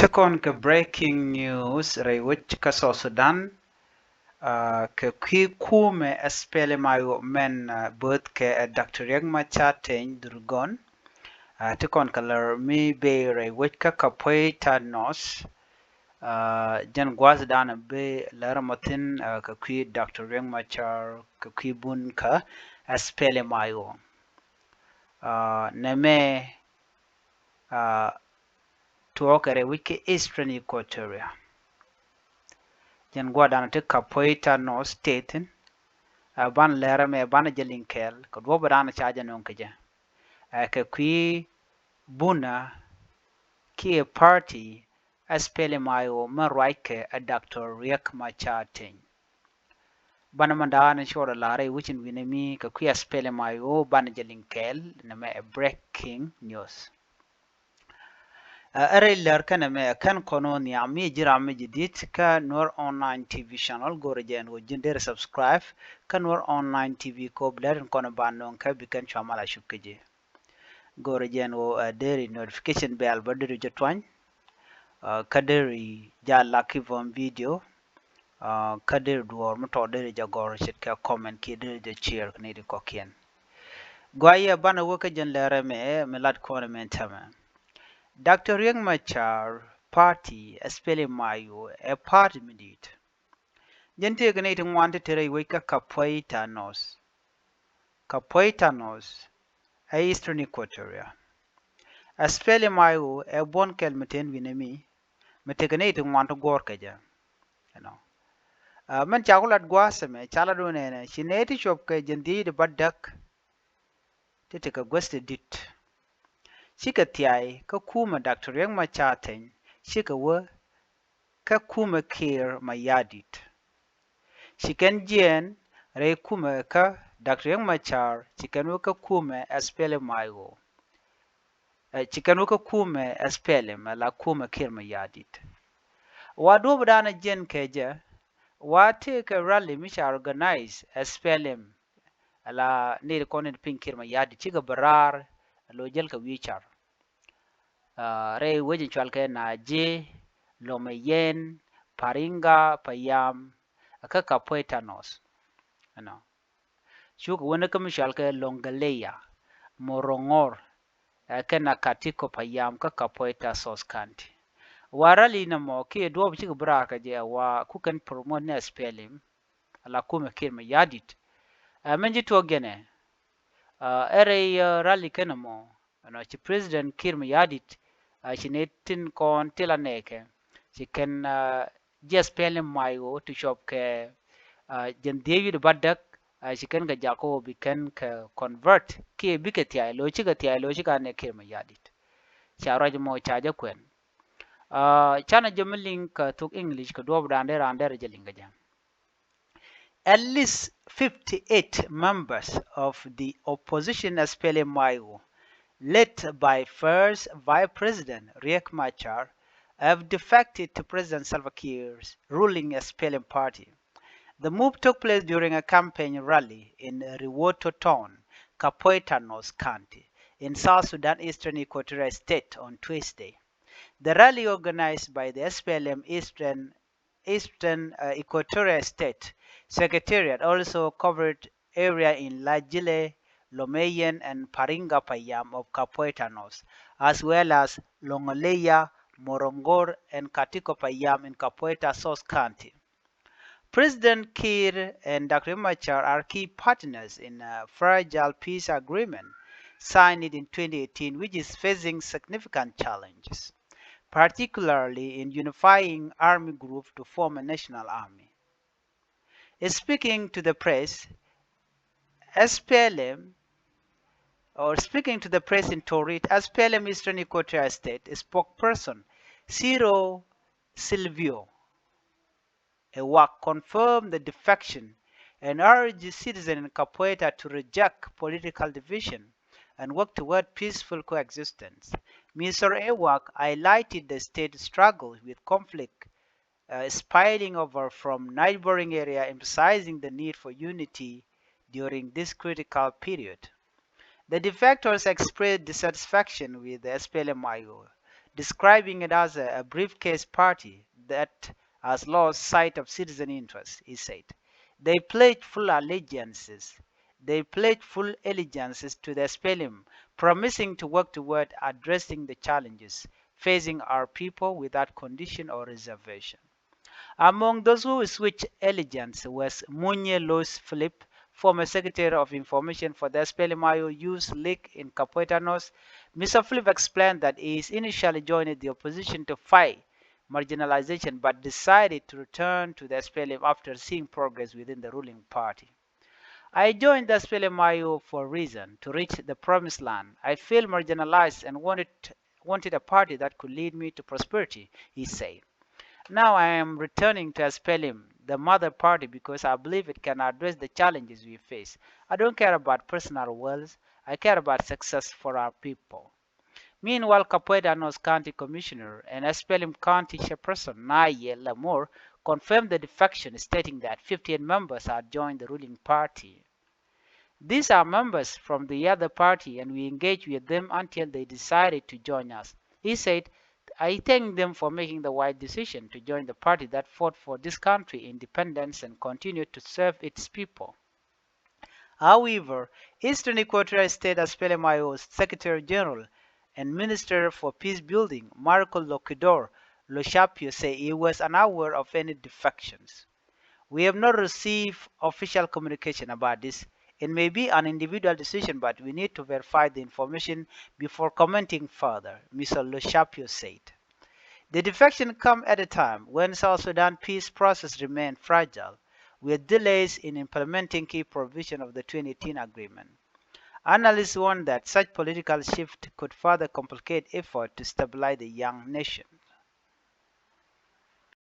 Second ka breaking news rewich ka Sudan ka kume SPLM IO men both ka Dr. Riek Machar Durgon tikon kalar mi be rewich ka kapoeta nos jan gwaz dana be laramatin ka Dr. Riek Machar ka bun ka SPLM IO neme tuoka rewich ka Eastern Equatoria jan gwadana te kapoeta no staten ban lera me ban jelinkel ko do badana chaja non kaja ka buna ki party SPLM IO man right a Dr. Riek Machar bana mandana shora lare wichin winemi ka SPLM IO ban jelinkel na me breaking news أري اللي كان كان قانون يعمي جرام جديد كنور أونلاين تي في شانل غورجين وجندير سبسكرايب كنور أونلاين تي في كوبلر كون بانون كبيكن شامل أشوكجي غورجين و ديري نوتيفيكيشن بيل بدر جتوان كدري جالاكي فون فيديو كدر دوار متودر جاغور شتك كومنت كدر جشير كنيدي كوكين غوايا بانا وكجن لرمي ملاد كون تمام Dr. Riek Machar Party SPLM IO a party medit. Gente ganate wanted to wake kapoeta nos a Eastern Equatoria. SPLM IO a bon kelmeten winemi meteganate want to gorkaja. You know. Man chagulat guasame chaladone shineti shopke jendi the badak to take a gusted dit. Shika thiay ka kuma Dr. Riek Machar shika wa ka kuma kir mayadit. Shikan jen re kuma ka Dr. Riek Machar shikan wa ka kuma SPLM IO. Shikan wa ka kuma SPLM la kuma kir mayadit. Wa do badana jen keja wa take a rally misha organize SPLM la ne konen pin kir mayadit shiga barar lo jel ka wichar. Re wejin chwalke na je lomeyen paringa payam aka kapoeta nos ano shuk wona kam chwalke longaleya morongor aka na katiko payam ka kapoeta sos kanti warali na mo ki do bi bra ka je wa kukan promote na SPLM ala kuma kirma yadit menji to gene ere rally kana mo ano chi president kirma yadit chinetin kon tilaneke chiken SPLM IO to shop ke jen David badak chiken ga jako biken ka convert ke biketiya lo chiga ne kirma yadit charaj mo chaja kwen chana jemlink to English ka do rande jelinga jam. At least 58 members of the opposition SPLM IO led by first Vice President Riek Machar, have defected to President Salva Kiir's ruling SPLM party. The move took place during a campaign rally in Riwoto Town, Kapoeta North County, in South Sudan Eastern Equatorial State on Tuesday. The rally, organized by the SPLM Eastern Equatorial State Secretariat, also covered area in Lajile, Lomeyen and Paringa Payam of Kapoeta North, as well as Longoleya, Morongor and Katiko Payam in Kapoeta South County. President Kiir and Dr. Machar are key partners in a fragile peace agreement signed in 2018, which is facing significant challenges, particularly in unifying army groups to form a national army. Speaking to the press, SPLM in Torit, SPLM Eastern Equatorial State spokesperson Ciro Silvio Ewak confirmed the defection and urged citizens in Kapoeta to reject political division and work toward peaceful coexistence. Mr. Ewak highlighted the state's struggle with conflict spilling over from neighboring area, emphasizing the need for unity during this critical period. The defectors expressed dissatisfaction with the SPLM IO describing it as a briefcase party that has lost sight of citizen interests, he said. They pledged full allegiances. They pledged full allegiances to the SPLM, promising to work toward addressing the challenges facing our people without condition or reservation. Among those who switched allegiance was Munye Lois Philip, former Secretary of Information for the SPLM IO Youth League in Kapoeta North. Mr. Philip explained that he initially joined the opposition to fight marginalization but decided to return to the SPLM after seeing progress within the ruling party. I joined the SPLM IO for a reason, to reach the promised land. I feel marginalized and wanted a party that could lead me to prosperity, he said. Now I am returning to SPLM, the mother party, because I believe it can address the challenges we face. I don't care about personal wealth, I care about success for our people. Meanwhile, Kapoeta North County Commissioner and SPLM County Chairperson Naye Lamour confirmed the defection, stating that 15 members had joined the ruling party. These are members from the other party and we engaged with them until they decided to join us. He said, I thank them for making the wise decision to join the party that fought for this country's independence and continued to serve its people. However, Eastern Equatorial State SPLM IO's Secretary General and Minister for Peace Building, Marco Loquidor Loshapio, say he was unaware of any defections. We have not received official communication about this. It may be an individual decision, but we need to verify the information before commenting further, Mr. Loshapio said. The defection comes at a time when South Sudan peace process remains fragile, with delays in implementing key provisions of the 2018 agreement. Analysts warn that such political shift could further complicate efforts to stabilize the young nation.